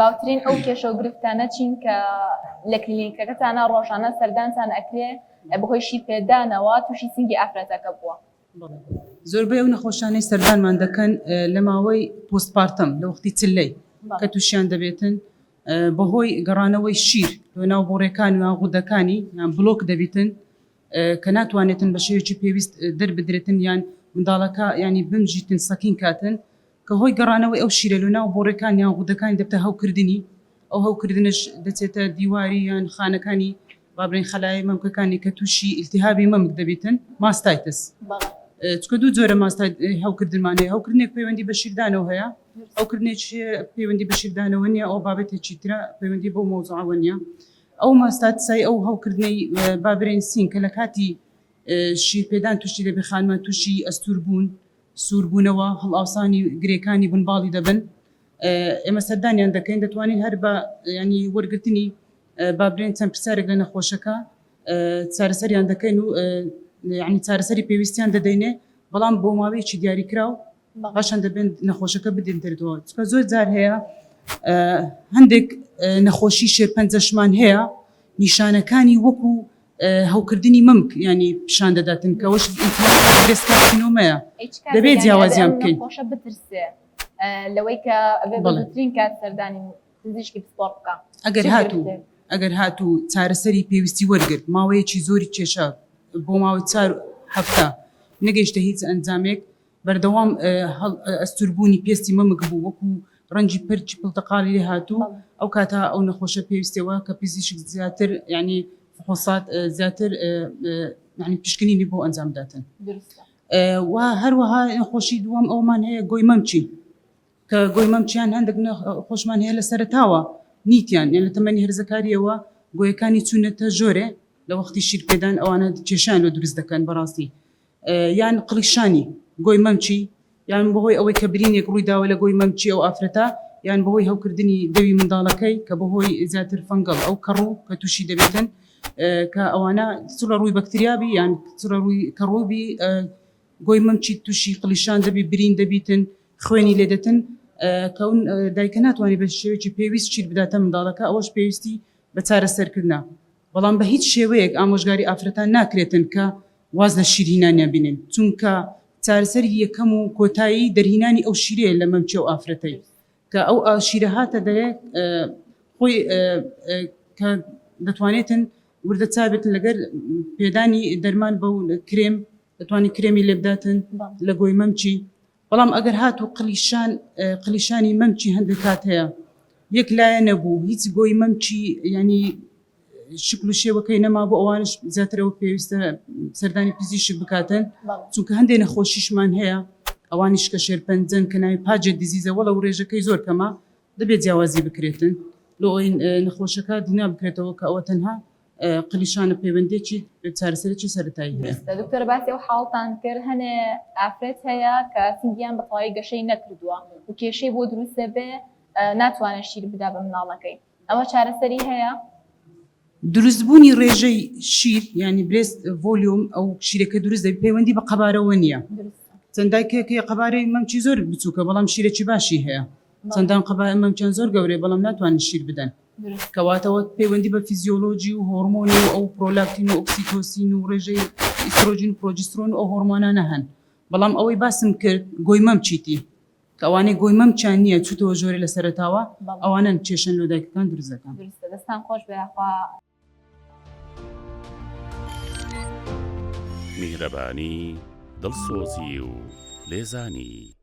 باوترین ئەو کێشە و گرفتانە چین کە لە کلینیکەکەتانە ڕۆژانە سەردانتان ئەکرێ بەهۆی شیرپێدانەوە تووشی سینگی ئافرەتەکە بووە. زۆربەی ئەو نەخۆشانەی سەردانمان دەکەن لە ماوەی پۆستپارتەم لە وەختی چلەی کە تووشیان دەبێتن بەهۆی گەڕانەوەی شیر لە ناو بۆڕێکانی و غودەکانی یان بلۆک دەبیتن کە ناتوانێتن بە شێوەیەکی پێویست دەربدرێتن یان منداڵەکە ینی بمژیتن سەکین کاتن کە هۆی گەڕانەوەی ئەو شیرە لە ناو بۆڕێکانی یان غودەکانی دەبتە هەوکردنی ئەو هەوکردنش دەچێتە دیواری یان خانەکانی بابرین خەلای مەمکەکانی کە تووشی ئیلتیهابی مەمک دەبیتن ماستایتس. چکە دوو جۆرە ماستای هەوکردنمان هەیە هەوکردنێک پەیوەندی بە شیردانەوە هەیە ئەوکردنێک پەیوەندی بە شیردانەوە نیە ئەو بابەتێکی ترە پەیوەندی بۆ مۆزوعەوە نیە ئەو ماستاتسای ئەو هەوکردنەی بابرین سین کە لە کاتی شیرپێدان تووشی دەبێ خانمان تووشی ئەستور بوون سووربوونەوە هەڵئاوسانی گرێکانی بنباڵی دەبن ئێمە سەردانیان دەکەین دەتوانین هەر بە ینی وەرگرتنی بابرین چەند پرسیارێک لە نەخۆشەکە چارەسەریان دەکەین و یعنی چارەسەری پێویستیان دەدەینێ بەڵام بۆ ماوەیەکی دیاریکراو باشان دەبێن نەخۆشەکە بدێن دەردەوە چکە زۆر جار هەیە هەندێک نەخۆشی شێرپەنجەشمان هەیە نیشانەکانی وەکو هەوکردنی مەمک ینی پیشان دەداتن کەەوەش ئینترێسکارسینۆمەیە دەبێت جیاوازیان بکەین خۆشە بترسێ لەوەی کە بەڵترین کات سەردانی پزیشکی پسپۆرت بکە ئەگەر هاتوو چارەسەری پێویستی وەرگرت ماوەیەکی زۆری کێشە بۆ ماوەی 4 هەفتە نەگەیشتە هیچ ئەنجامێک بەردەوام ئەستوربوونی پێستی مەمک بوو وەکو ڕەنجی پرچی پڵتەقاڵی لێ هاتوو ئەو کاتە ئەو نەخۆشە پێویستەوە کە پزیشک زیاتر ینی فحوسات زیاتر ینی پشکنینی بۆ ئەنجامداتن و هەروەها نەخۆشی دووەم ئەومان هەیە گۆی مەمچی کە گۆی مەمچیان هەندێک خۆشمان هەیە لە سەرتاوە نیتیان یان لە تەمەنی هەرزەکاریەوە گۆیەکانی چوونەتە ژۆرێ لە وەختی شیرپێدان ئەوانە کێشان لە دروست دەکەن بەڕاستی یان قلیشانی گۆی مەمچی یان بەهۆی ئەوەی کە برینێک ڕوویداوە لە گۆی مەمچی ئەو ئافرەتە یان بەهۆی هەوکردنی دەوی منداڵەکەی کە بەهۆی زیاتر فەنگەڵ ئەو کەڕوو کە تووشی دەبێتن کە ئەوانە چڕە ڕووی بەکتریابی یان چڕە ڕووی کەڕووبی گۆی مەمچی تووشی قلیشان دەبی برین دەبیتن خوێنی لێدەتن کە ئەون دایکە ناتوانانی بە شێوەیەکی پێویست شیر بداتە منداڵەکە ئەوەش پێویستی بە چارەسەرکردنا بەڵام بە هیچ شێوەیەک ئامۆژگاری ئافرەتان ناکرێتن کە واز لە شیرهینانیان بینن چونکە چارەسەری یەکەم و کۆتایی دەرهینانی ئەو شیرەیە لە مەمچی و ئافرەتەی کە ئەو شیرە هاتە دەرێت خۆی کە دەتوانێتن وردە چابێتن لەگەر پێدانی دەرمان بە کرێم دەتوانانی کرێمی لێ بداتن لە گۆی مەمچی بەڵام ئەگەر هات و قلیشانی مەمچی هەندێک کات هەیە یەک لایە نەبوو هیچ گۆی مەمچی ینی شکل و شێوەکەی نەما بۆ ئەوانش زیاترەوە پێویستە سەردانی پزیشک بکاتن چونکە هەندێک نەخۆشیشمان هەیە ئەوانیش کە شێرپەنجەن کە ناوی پاجە دیزیزە وەڵە و ڕێژەکەی زۆر کەمە دەبێت جیاوازی بکرێتن لە ئەوی نەخۆشەکە دنیا بکرێتەوە کە ئەوە تەنها قلیشانە پەیوەندێکی چارەسەرێکی سەرەتایی هەیە. دکتۆر باسی ئەو حاڵتان کرد هەنێ ئافرەت هەیە کە سینگیان بەتەواوی گەشەی نەکردووە و کێشەی بۆ دروستە بێ ناتوانێت شیر بدا بە منداڵەکەی ئەوە چارەسەری هەیە؟ دروستبوونی ڕێژەی شیر ینی برێست ڤۆلیۆم ئەو شیرەکە دروست دەبێت پەیوەندی بە قەبارەوە نییە چەندایکێکی قەبارەی مەمچی زۆر بچووکە بەڵام شیرێکی باشی هەیە چەندان قەبارە مەمچیان زۆر گەورەی بەڵام ناتوانن شیر بدەن کەواتەوە پەیوەندی بە فیزیۆلۆژی و هۆرمۆنی و ئەو پرۆلاکتین و ئۆکسیتۆسین و ڕێژەی ئیسترۆژین و پرۆجسترۆن و ئەو هۆرمۆنانە هەن بەڵام ئەوەی باسم کرد گۆی مەمچیتی کە ئەوانەی گۆی مەمچیان نییە چوتەوە ژۆرە لە سەرەتاوە ئەوانن کێشەن لە دایکەکان دروست دەکەن. دەستان خۆش بێخوا میهرەبانی دڵسۆزی و لێزانی